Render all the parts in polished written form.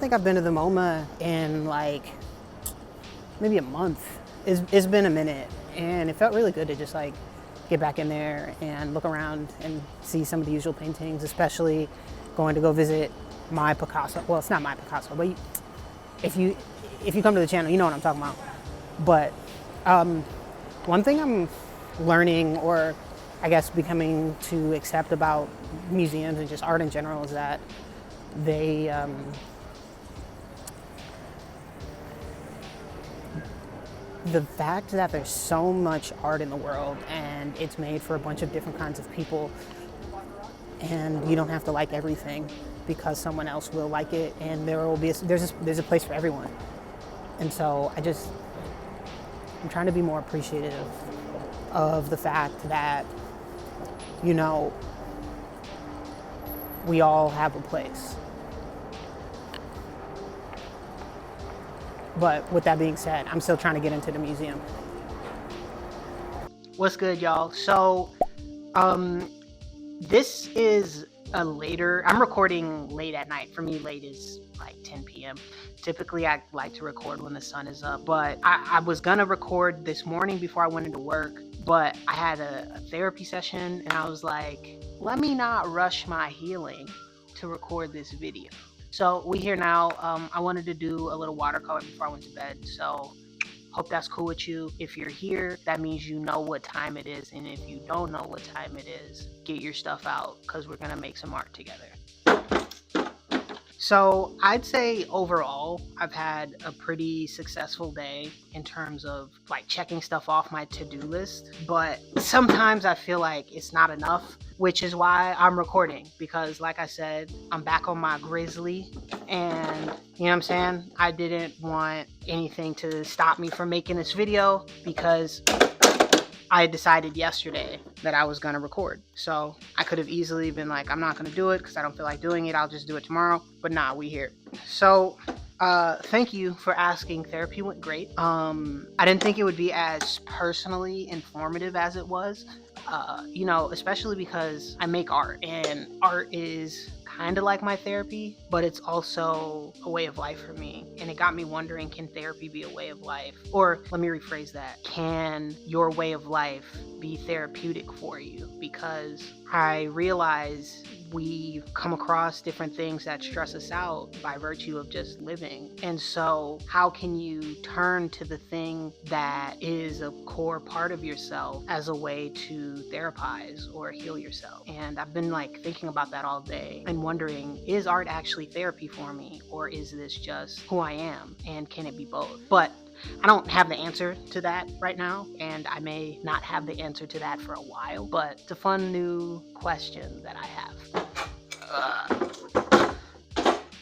think I've been to the MoMA in like maybe a month. It's been a minute, and it felt really good to just like get back in there and look around and see some of the usual paintings, especially going to go visit my Picasso. Well, it's not my Picasso, but if you come to the channel, you know what I'm talking about. But one thing I'm learning, or I guess becoming to accept about museums and just art in general, is that they the fact that there's so much art in the world and it's made for a bunch of different kinds of people, and you don't have to like everything because someone else will like it, and there's a place for everyone. And so I'm trying to be more appreciative of the fact that, you know, we all have a place. But with that being said, I'm still trying to get into the museum. What's good, y'all? So, this is I'm recording late at night. For me, late is like 10 p.m. Typically, I like to record when the sun is up, but I was gonna record this morning before I went into work, but I had a therapy session, and I was like, let me not rush my healing to record this video. So we here now. I wanted to do a little watercolor before I went to bed, so hope that's cool with you. If you're here, that means you know what time it is, and if you don't know what time it is, get your stuff out, because we're gonna make some art together. So I'd say overall, I've had a pretty successful day in terms of like checking stuff off my to-do list, but sometimes I feel like it's not enough, which is why I'm recording, because like I said, I'm back on my grizzly, and you know what I'm saying? I didn't want anything to stop me from making this video, because I decided yesterday that I was gonna record. So I could have easily been like, I'm not gonna do it because I don't feel like doing it, I'll just do it tomorrow. But nah, we here. So thank you for asking. Therapy went great. I didn't think it would be as personally informative as it was. You know, especially because I make art, and art is kind of like my therapy, but it's also a way of life for me. And it got me wondering, can therapy be a way of life? Or let me rephrase that. Can your way of life be therapeutic for you? Because I realize we come across different things that stress us out by virtue of just living. And so how can you turn to the thing that is a core part of yourself as a way to therapize or heal yourself? And I've been like thinking about that all day and wondering, is art actually therapy for me, or is this just who I am, and can it be both? But I don't have the answer to that right now, and I may not have the answer to that for a while, but it's a fun new question that I have.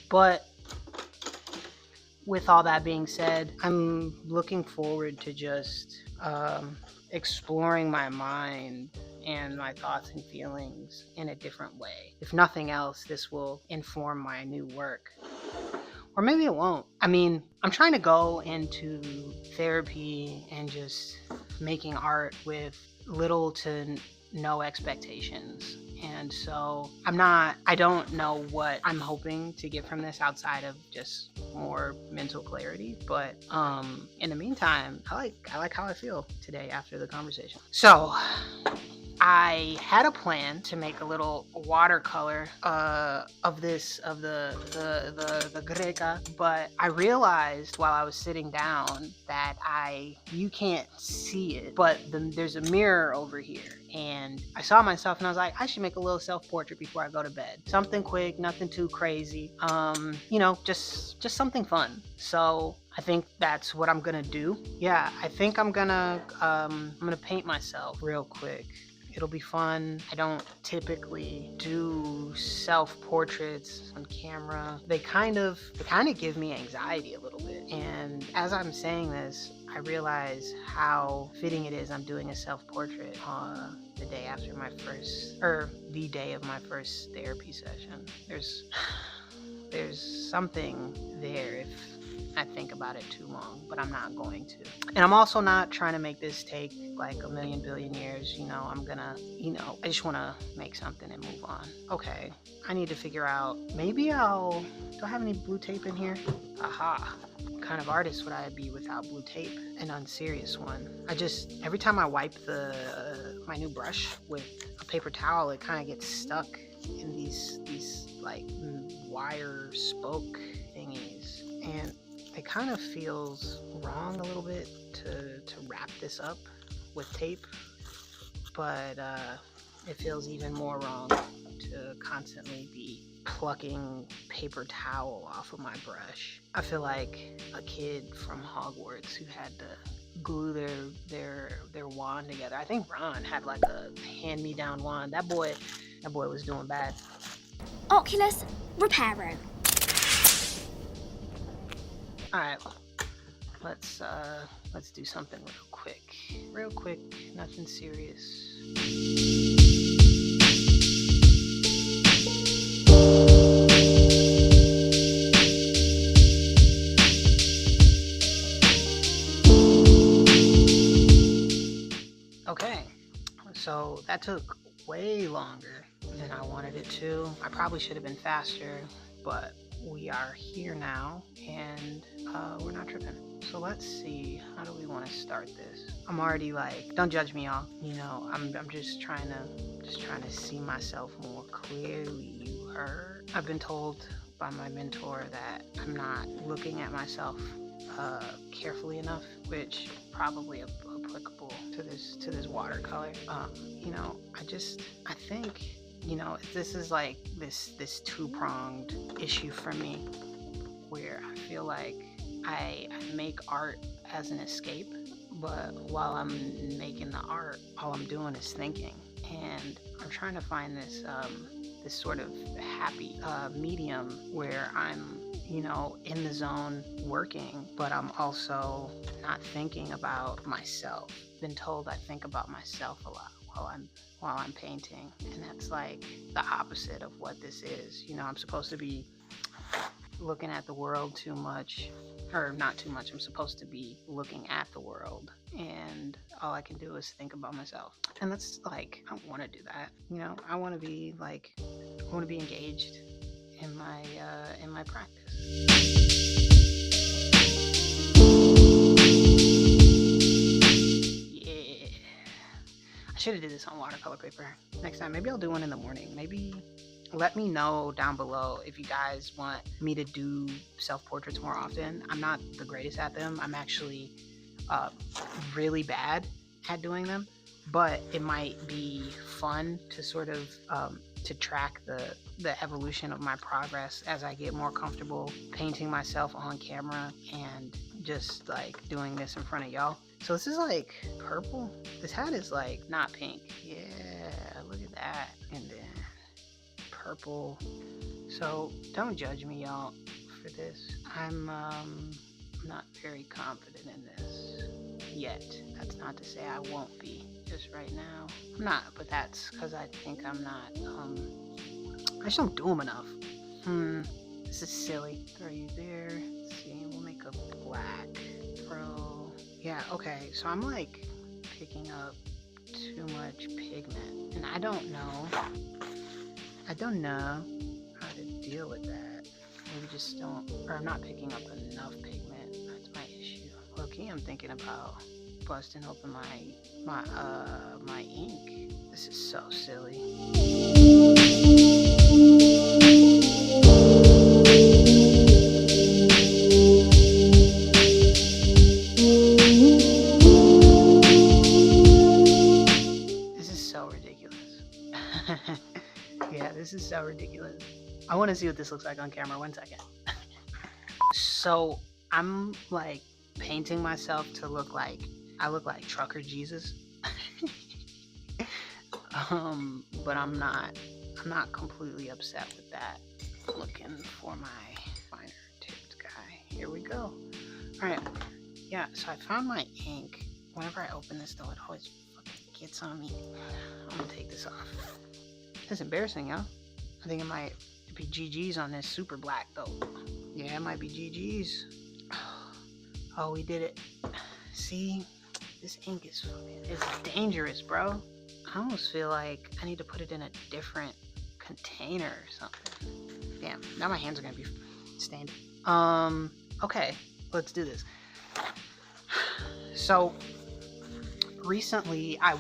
But with all that being said, I'm looking forward to just exploring my mind and my thoughts and feelings in a different way. If nothing else, this will inform my new work. Or maybe it won't. I mean, I'm trying to go into therapy and just making art with little to no expectations. And so I don't know what I'm hoping to get from this outside of just more mental clarity. But in the meantime, I like how I feel today after the conversation. So I had a plan to make a little watercolor of the Greca, but I realized while I was sitting down that you can't see it, but there's a mirror over here, and I saw myself and I was like, I should make a little self-portrait before I go to bed. Something quick, nothing too crazy. You know, just something fun. So I think that's what I'm gonna do. Yeah, I think I'm gonna paint myself real quick. It'll be fun. I don't typically do self-portraits on camera. They kind of give me anxiety a little bit. And as I'm saying this, I realize how fitting it is I'm doing a self-portrait the day of my first therapy session. There's something there. I think about it too long, but I'm not going to. And I'm also not trying to make this take like a million billion years. I'm gonna, I just want to make something and move on. Okay, I need to figure out, maybe do I have any blue tape in here? Aha. What kind of artist would I be without blue tape? An unserious one. Every time I wipe my new brush with a paper towel, it kind of gets stuck in these like wire spoke thingies, and it kind of feels wrong a little bit to wrap this up with tape, but it feels even more wrong to constantly be plucking paper towel off of my brush. I feel like a kid from Hogwarts who had to glue their wand together. I think Ron had like a hand-me-down wand. That boy was doing bad. Oculus Reparo. All right, let's do something real quick, nothing serious. Okay, so that took way longer than I wanted it to. I probably should have been faster, but we are here now, and we're not tripping. So let's see, how do we want to start this? I'm already like, don't judge me, y'all. I'm just trying to see myself more clearly. You heard? I've been told by my mentor that I'm not looking at myself carefully enough, which probably applicable to this watercolor. I think, this is like this two-pronged issue for me, where I feel like I make art as an escape, but while I'm making the art, all I'm doing is thinking, and I'm trying to find this sort of happy medium where I'm in the zone working, but I'm also not thinking about myself. Been told I think about myself a lot while I'm painting, and that's like the opposite of what this is. I'm supposed to be looking at the world too much, or not too much. I'm supposed to be looking at the world, and all I can do is think about myself. And that's like, I don't want to do that. I want to be engaged in my practice. Yeah, I should have did this on watercolor paper next time. Maybe I'll do one in the morning. Maybe let me know down below if you guys want me to do self-portraits more often. I'm not the greatest at them. I'm actually really bad at doing them, but it might be fun to sort of to track the evolution of my progress as I get more comfortable painting myself on camera and just like doing this in front of y'all. So this is like purple. This hat is like not pink. Yeah, look at that. And then purple. So don't judge me, y'all, for this. I'm not very confident in this yet. That's not to say I won't be. Just right now, I'm not, but that's because I think I'm not, I just don't do them enough. This is silly. Throw you there. Let's see, we'll make a black throw. Yeah, okay, so I'm like picking up too much pigment, and I don't know how to deal with that. Maybe just don't, or I'm not picking up enough pigment. That's my issue. Low-key, I'm thinking about busting open my ink. This is so silly. This is so ridiculous. Yeah, this is so ridiculous. I want to see what this looks like on camera. 1 second. So I'm like painting myself to look like I look like Trucker Jesus. But I'm not completely upset with that. Looking for my finer tipped guy. Here we go. Alright. Yeah, so I found my ink. Whenever I open this though, it always fucking gets on me. I'm gonna take this off. That's embarrassing, y'all. I think it might be GG's on this super black though. Yeah, it might be GG's. Oh, we did it. See, this ink is dangerous, bro. I almost feel like I need to put it in a different container or something. Damn, now my hands are gonna be stained. Okay, let's do this. So recently I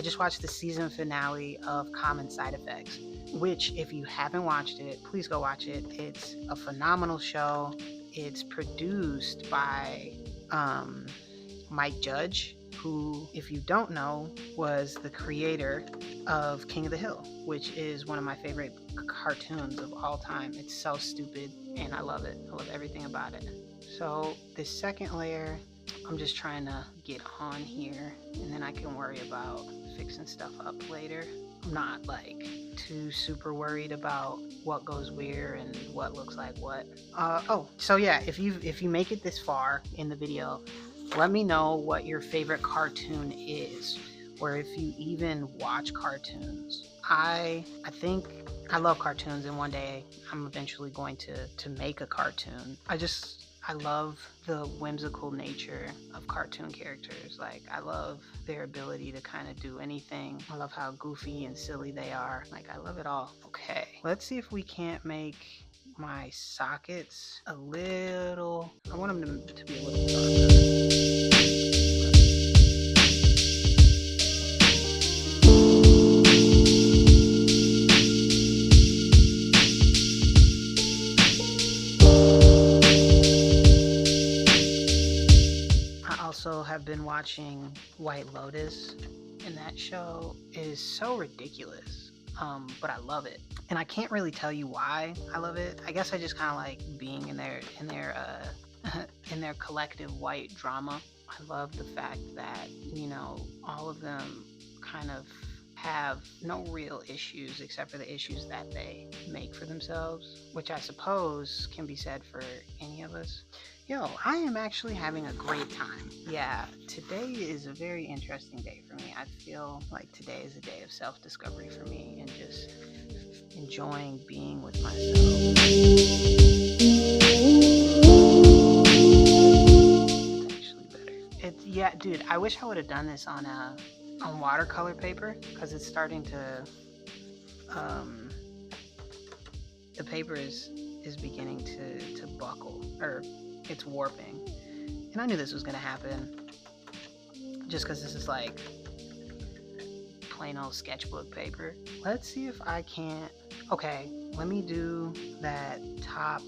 just watched the season finale of Common Side Effects, which if you haven't watched it, please go watch it. It's a phenomenal show. It's produced by Mike Judge, who, if you don't know, was the creator of King of the Hill, which is one of my favorite cartoons of all time. It's so stupid and I love it. I love everything about it. So this second layer, I'm just trying to get on here and then I can worry about fixing stuff up later. I'm not like too super worried about what goes where and what looks like what. So yeah, if you make it this far in the video, let me know what your favorite cartoon is, or if you even watch cartoons. I think I love cartoons, and one day I'm eventually going to make a cartoon. I love the whimsical nature of cartoon characters. Like, I love their ability to kind of do anything. I love how goofy and silly they are. Like, I love it all. Okay, let's see if we can't make my sockets a little, I want them to be a little darker. Also have been watching White Lotus, and that show is so ridiculous, but I love it, and I can't really tell you why I love it. I guess I just kind of like being in their in their collective white drama. I love the fact that, you know, all of them kind of have no real issues except for the issues that they make for themselves, which I suppose can be said for any of us. Yo, I am actually having a great time. Yeah, today is a very interesting day for me. I feel like today is a day of self-discovery for me and just enjoying being with myself. It's actually better. Yeah, dude, I wish I would have done this on watercolor paper, because it's starting to the paper is beginning to buckle, or it's warping, and I knew this was gonna happen just because this is like plain old sketchbook paper. Let's see if I can't. Okay, let me do the top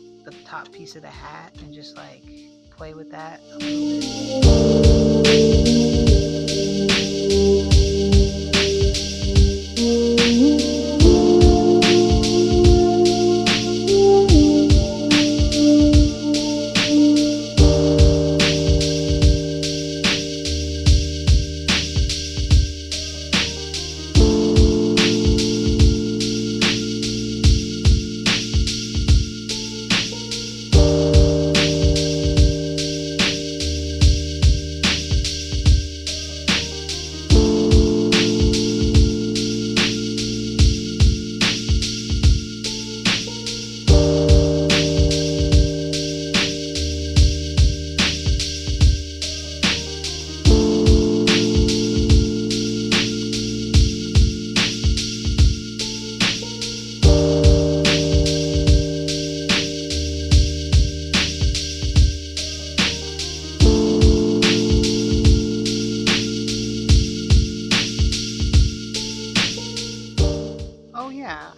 piece of the hat and just like play with that a little bit.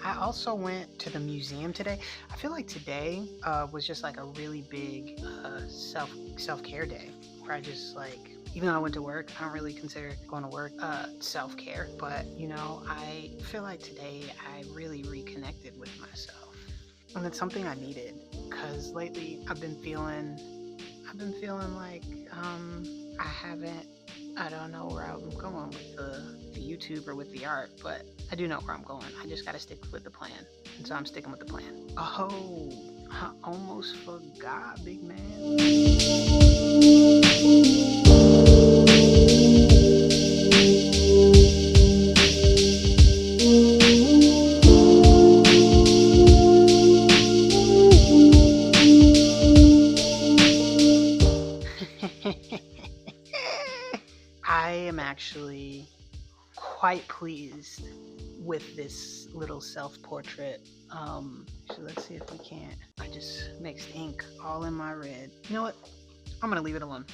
I also went to the museum today. I feel like today was just like a really big self-care day, where I just like, even though I went to work, I don't really consider going to work self-care, but you know, I feel like today I really reconnected with myself, and it's something I needed, because lately I've been feeling like I don't know where I'm going with the YouTube or with the art, but I do know where I'm going. I just gotta stick with the plan, and so I'm sticking with the plan. Oh, I almost forgot, big man. pleased with this little self-portrait. So let's see if we can't. I just mixed ink all in my red. You know what? I'm gonna leave it alone.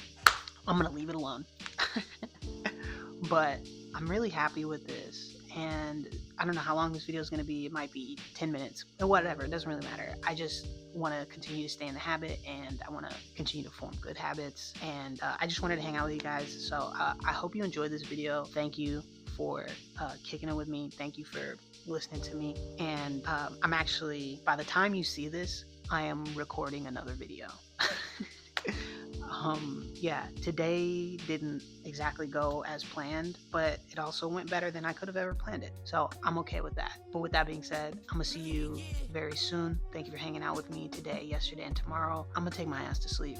But I'm really happy with this, and I don't know how long this video is going to be. It might be 10 minutes or whatever. It doesn't really matter. I just want to continue to stay in the habit, and I want to continue to form good habits, and I just wanted to hang out with you guys. So I hope you enjoyed this video. Thank you for kicking it with me. Thank you for listening to me. And I'm actually, by the time you see this, I am recording another video. Yeah, today didn't exactly go as planned, but it also went better than I could have ever planned it. So I'm okay with that. But with that being said, I'm gonna see you very soon. Thank you for hanging out with me today, yesterday, and tomorrow. I'm gonna take my ass to sleep.